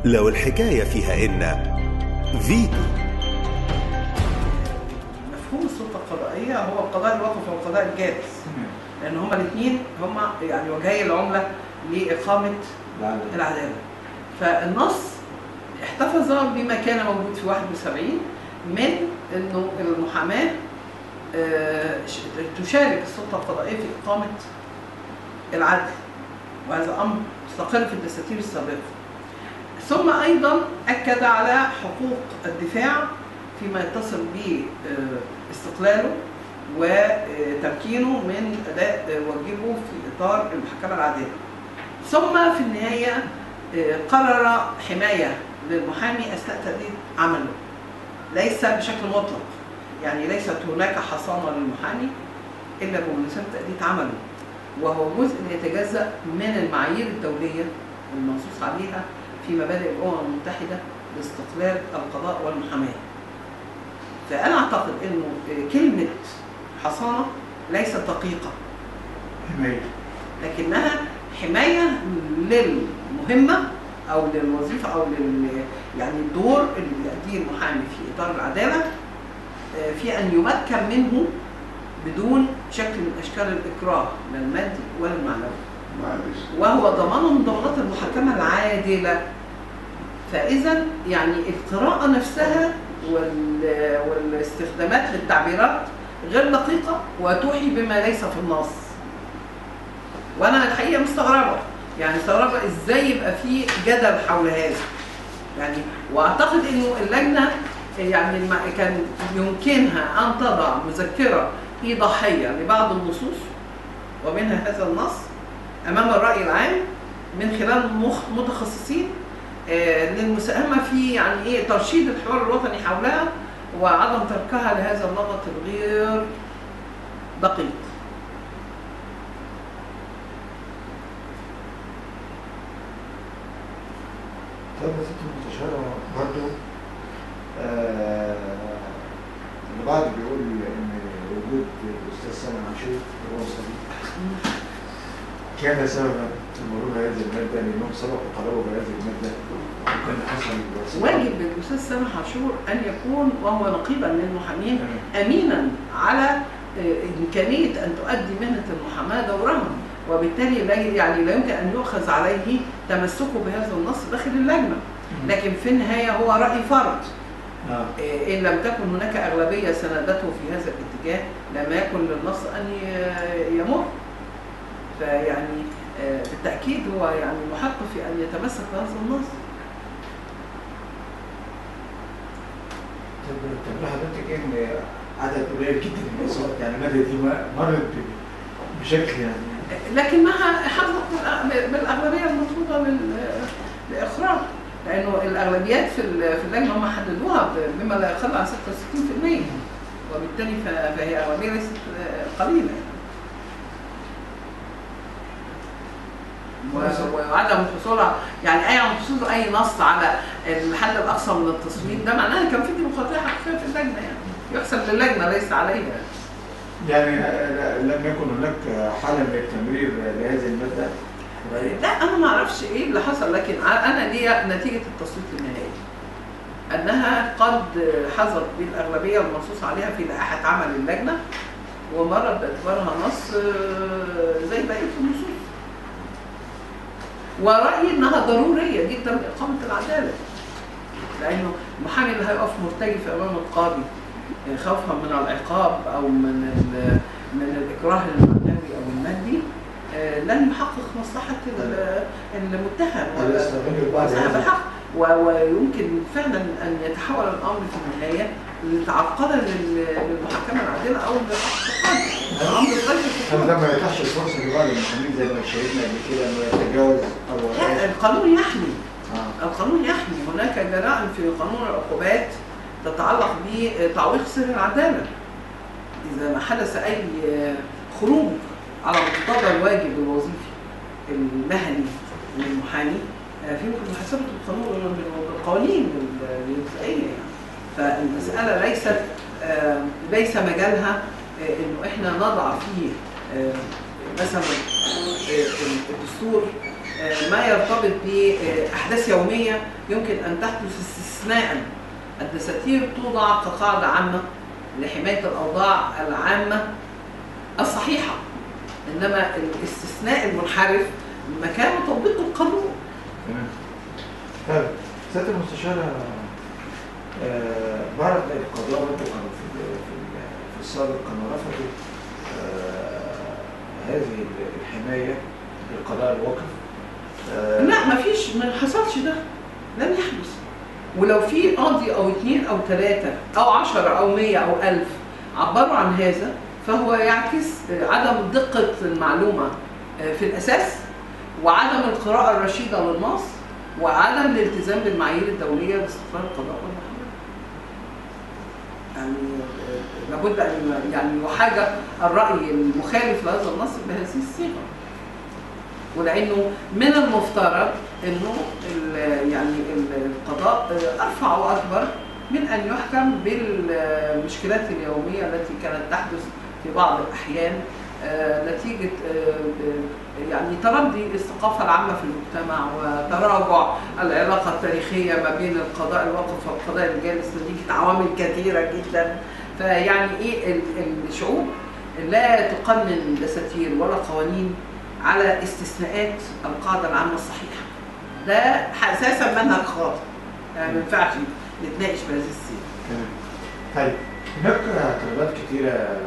لو الحكاية فيها إن فيتو. مفهوم السلطة القضائية هو القضاء الواقف والقضاء الجالس، لأن هما الاثنين هما يعني وجهي العملة لإقامة العدالة. فالنص احتفظ بما كان موجود في 71 من إنه المحاماة تشارك السلطة القضائية في إقامة العدل، وهذا أمر مستقر في الدساتير السابقة. ثم أيضا أكد على حقوق الدفاع فيما يتصل باستقلاله وتمكينه من أداء واجبه في إطار المحكمة العادلة. ثم في النهاية قرر حماية للمحامي أثناء تأدية عمله، ليس بشكل مطلق، يعني ليست هناك حصانة للمحامي إلا بمناسبة تأدية عمله، وهو جزء يتجزأ من المعايير الدولية المنصوص عليها في مبادئ الأمم المتحدة لاستقلال القضاء والمحاماة. فأنا أعتقد إنه كلمة حصانة ليست دقيقة، لكنها حماية للمهمة أو للوظيفة أو يعني الدور اللي بيأديه المحامي في إطار العدالة، في أن يمكن منه بدون شكل من أشكال الإكراه لا المادي ولا المعنوي، وهو ضمان من ضمانات المحاكمة العادلة. فإذا يعني القراءة نفسها والاستخدامات للتعبيرات غير دقيقة وتوحي بما ليس في النص. وأنا الحقيقة مستغربة، يعني مستغربة إزاي يبقى في جدل حول هذا. يعني وأعتقد إنه اللجنة يعني كان يمكنها أن تضع مذكرة إيضاحية لبعض النصوص ومنها هذا النص أمام الرأي العام من خلال متخصصين للمساهمة في يعني إيه ترشيد الحوار الوطني حولها وعدم تركها لهذا النمط الغير دقيق. طيب يا ست المستشارة برضه البعض بيقول إن وجود الأستاذ سامح عاشور هو صديق كان سببا في مرور هذه المادة لأنهم سبقوا طلبوا بهذه المادة وكان حصل واجب الأستاذ سامح عاشور أن يكون وهو نقيبا للمحامين أمينا على إمكانية أن تؤدي مهنة المحاماة دورها، وبالتالي لا يمكن أن يؤخذ عليه تمسكه بهذا النص داخل اللجنة. لكن في النهاية هو رأي فرد، إن لم تكن هناك أغلبية سندته في هذا الاتجاه لم يكن للنص أن يمر. فيعني بالتأكيد هو يعني محق في أن يتمسك بهذا النص. طب حضرتك إن عدد قليل جدا من الإصابات، يعني المادة دي مرت بشكل يعني لكنها حظت بالأغلبية المطلوبة للإخراج، لأنه الأغلبيات في اللجنة هم حددوها بما لا يقل عن 66%، وبالتالي فهي أغلبية ليست قليلة. وعدم الحصول يعني حصول أي نص على الحد الأقصى من التصويت ده معناه كان في ديمقراطية حقيقية في اللجنة، يعني يحسب للجنة ليس عليها. يعني لم يكن هناك حالة من التمرير لهذه المادة؟ لا أنا ما أعرفش إيه اللي حصل، لكن أنا ليا نتيجة التصويت النهائي أنها قد حظت بالأغلبية المنصوص عليها في لائحة عمل اللجنة ومرت باعتبارها نص زي بقية النصوص. ورأيي أنها ضرورية جدا لإقامة العدالة، لأنه المحامي اللي هيقف مرتجف أمام القاضي خوفا من العقاب أو من الإكراه المعنوي أو المادي لن يحقق مصلحة المتهم وصاحب الحق، ويمكن فعلا أن يتحول الأمر في النهاية لتعرقلة للمحاكمة العادلة أو الأمر غير هل ده ما يتاحش الفرصة لبعض المحامين زي ما شاهدنا قبل كده إنه يتجاوز أو لا، القانون يحمي. القانون يحمي، هناك جرائم في قانون العقوبات تتعلق بتعويق سر العدالة. إذا ما حدث أي خروج على مقتضى الواجب الوظيفي المهني للمحامي في محاسبة القانون بالقوانين الجزائية، يعني فالمسألة ليس مجالها إنه إحنا نضع فيه مثلا الدستور ما يرتبط بأحداث يومية يمكن أن تحدث استثناء. الدساتير توضع كقاعدة عامة لحماية الأوضاع العامة الصحيحة، إنما الاستثناء المنحرف مكان تطبيق القانون. تمام. طيب سيادة المستشارة، بعض القضاء برضه كانوا في السابق كانوا رفضوا هذه الحماية للقضاء الواقف. لا، مفيش، ما حصلش ده، لم يحدث. ولو في قاضي أو 2 أو 3 أو 10 أو 100 أو 1000 عبروا عن هذا، فهو يعكس عدم دقة المعلومة في الأساس، وعدم القراءة الرشيدة للنص، وعدم الالتزام بالمعايير الدولية لاستقرار القضاء والمحاماة. يعني لابد أن يعني يحاجى الرأي المخالف لهذا النص بهذه الصيغة، ولأنه من المفترض أنه يعني القضاء أرفع وأكبر من أن يحكم بالمشكلات اليومية التي كانت تحدث في بعض الأحيان نتيجة يعني تردي الثقافة العامة في المجتمع وتراجع العلاقة التاريخية ما بين القضاء الواقف والقضاء الجالس نتيجة عوامل كثيرة جدا. فيعني إيه الشعوب لا تقنن دساتير ولا قوانين على استثناءات القاعدة العامة الصحيحة. ده أساسا منهج خاطئ، يعني ما ينفعش نتناقش بهذه السيرة. تمام. طيب هناك اعتراضات كثيرة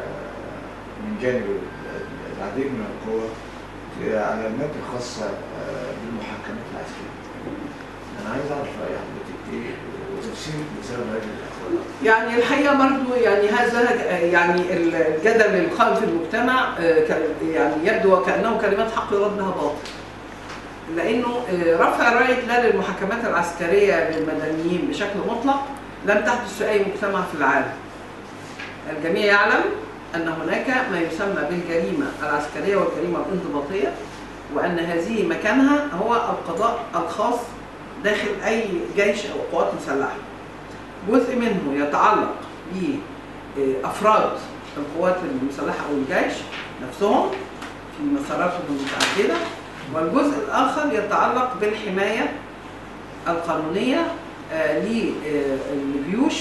من جانب العديد من القوى على المادة الخاصة بالمحاكمات العسكرية. أنا عايز أعرف رأي حضرتك إيه وتفسير بسبب هذه الاعتراضات. يعني الحقيقة برضو يعني هذا يعني الجدل القائم في المجتمع يعني يبدو وكأنه كلمات حق يراد بها باطل. لأنه رفع راية لا للمحاكمات العسكرية للمدنيين بشكل مطلق لم تحدث في أي مجتمع في العالم. الجميع يعلم أن هناك ما يسمى بالجريمة العسكرية والجريمة الانضباطية، وأن هذه مكانها هو القضاء الخاص داخل أي جيش أو قوات مسلحة. جزء منه يتعلق بأفراد القوات المسلحة أو الجيش نفسهم في مساراتهم المتعددة، والجزء الآخر يتعلق بالحماية القانونية للجيوش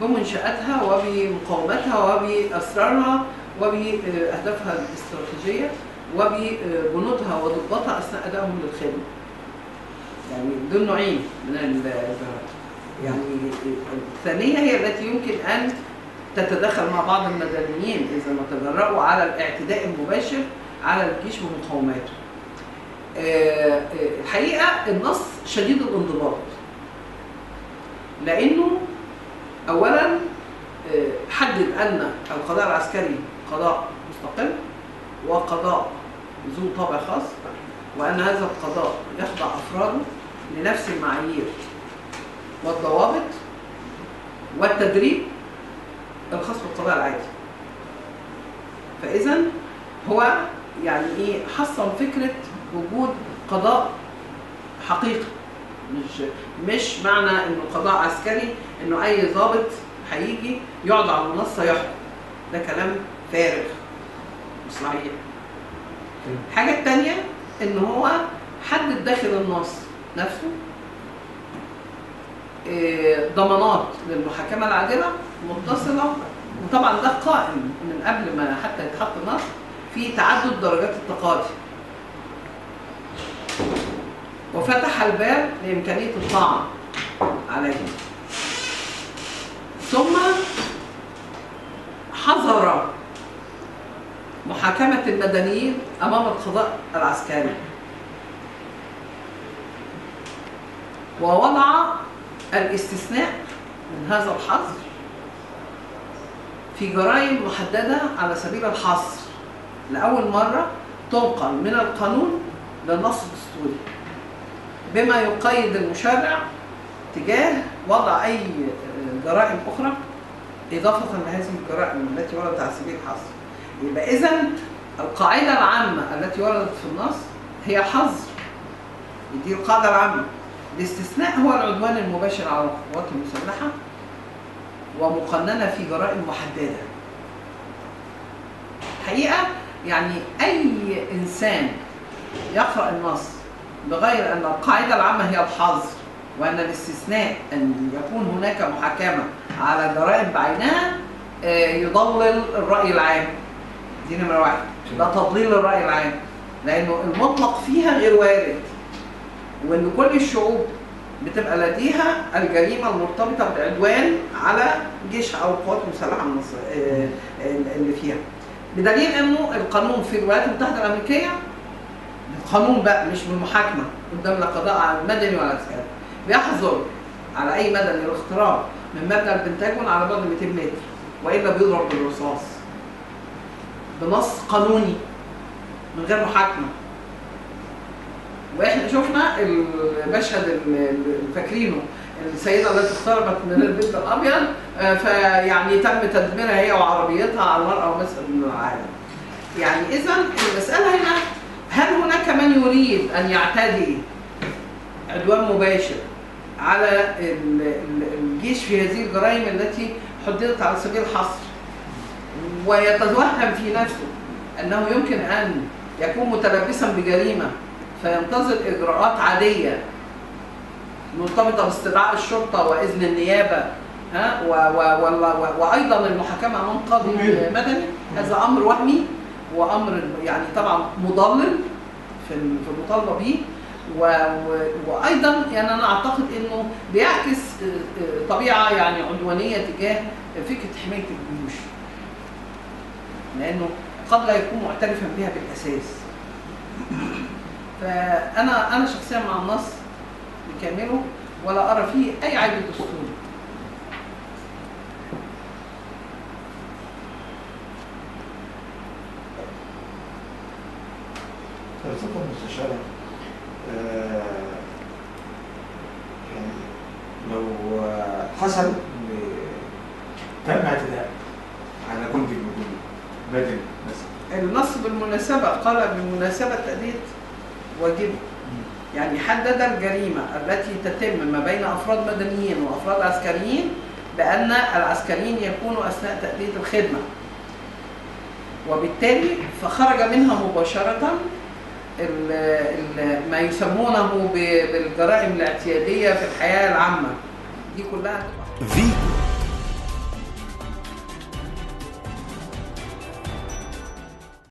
بمنشآتها وبمقاومتها وبأسرارها وبأهدافها الاستراتيجية وبجنودها وضباطها أثناء أدائهم للخدمة. يعني دول نوعين من الجرائم. يعني الثانية هي التي يمكن أن تتدخل مع بعض المدنيين إذا ما تجرؤوا على الاعتداء المباشر على الجيش ومقاوماته. الحقيقة النص شديد الانضباط، لأنه أولاً حدد أن القضاء العسكري قضاء مستقل وقضاء ذو طابع خاص، وأن هذا القضاء يخضع أفراده لنفس المعايير والضوابط والتدريب الخاص بالقضاء العادي. فإذا هو يعني إيه حصل فكرة وجود قضاء حقيقي، مش معنى إنه قضاء عسكري إنه أي ضابط هيجي يقعد على المنصة يحكم. ده كلام فارغ مش صحيح. الحاجة التانية إن هو حدد داخل النص نفسه ضمانات للمحاكمة العادلة متصلة، وطبعا ده قائم من قبل ما حتى يتحط النص في تعدد درجات التقاضي، وفتح الباب لإمكانية الطعن عليهم. ثم حظر محاكمة المدنيين أمام القضاء العسكري، ووضع الاستثناء من هذا الحظر في جرائم محددة على سبيل الحصر لأول مرة طبقا من القانون للنص الدستوري، بما يقيد المشرع تجاه وضع أي جرائم أخرى إضافة لهذه الجرائم التي وردت على سبيل الحصر. يبقى إذن القاعدة العامة التي وردت في النص هي الحظر، دي القاعدة العامة. الاستثناء هو العدوان المباشر على القوات المسلحة ومقننة في جرائم محددة. الحقيقة يعني أي إنسان يقرأ النص بغير أن القاعدة العامة هي الحظر، وأن الاستثناء أن يكون هناك محاكمة على جرائم بعينها يضلل الرأي العام. دي نمرة واحد، ده تضليل الرأي العام، لأنه المطلق فيها غير وارد، وأن كل الشعوب بتبقى لديها الجريمة المرتبطة بالعدوان على جيشها أو القوات المسلحة اللي فيها، بدليل أنه القانون في الولايات المتحدة الأمريكية القانون بقى مش بالمحاكمة قدام لا قضاء على المدني ولا عسكري، بيحظر على أي مدني الاقتراب من مبنى البنتاجون على بعد 200 متر، وإلا بيضرب بالرصاص بنص قانوني من غير محاكمة. واحنا شفنا المشهد فاكرينه، السيدة التي اقتربت من البيت الأبيض فيعني تم تدميرها هي وعربيتها على مرأى ومسألة من العالم. يعني إذا المسألة هنا، هل هناك من يريد أن يعتدي عدوان مباشر على الجيش في هذه الجرائم التي حددت على سبيل الحصر، ويتوهم في نفسه أنه يمكن أن يكون متلبسا بجريمة فينتظر إجراءات عادية مرتبطة باستدعاء الشرطة وإذن النيابة وأيضا المحاكمة أمام قاضي مدني؟ هذا أمر وهمي وأمر يعني طبعا مضلل في المطالبة به، وأيضا يعني أنا أعتقد إنه بيعكس طبيعة يعني عدوانية تجاه فكرة حماية الجيوش، لأنه قد لا يكون معترفا بها بالأساس. فأنا شخصيا مع النص بكامله ولا أرى فيه أي عيب دستوري. فلسفة المستشارة يعني لو حصل إن تم اعتداء على جندي مدني مثلا، النص بالمناسبة قال بمناسبة تأدية واجبه، يعني حدد الجريمة التي تتم ما بين أفراد مدنيين وأفراد عسكريين بأن العسكريين يكونوا أثناء تأدية الخدمة، وبالتالي فخرج منها مباشرة ما يسمونه بالجرائم الاعتيادية في الحياة العامة دي كلها.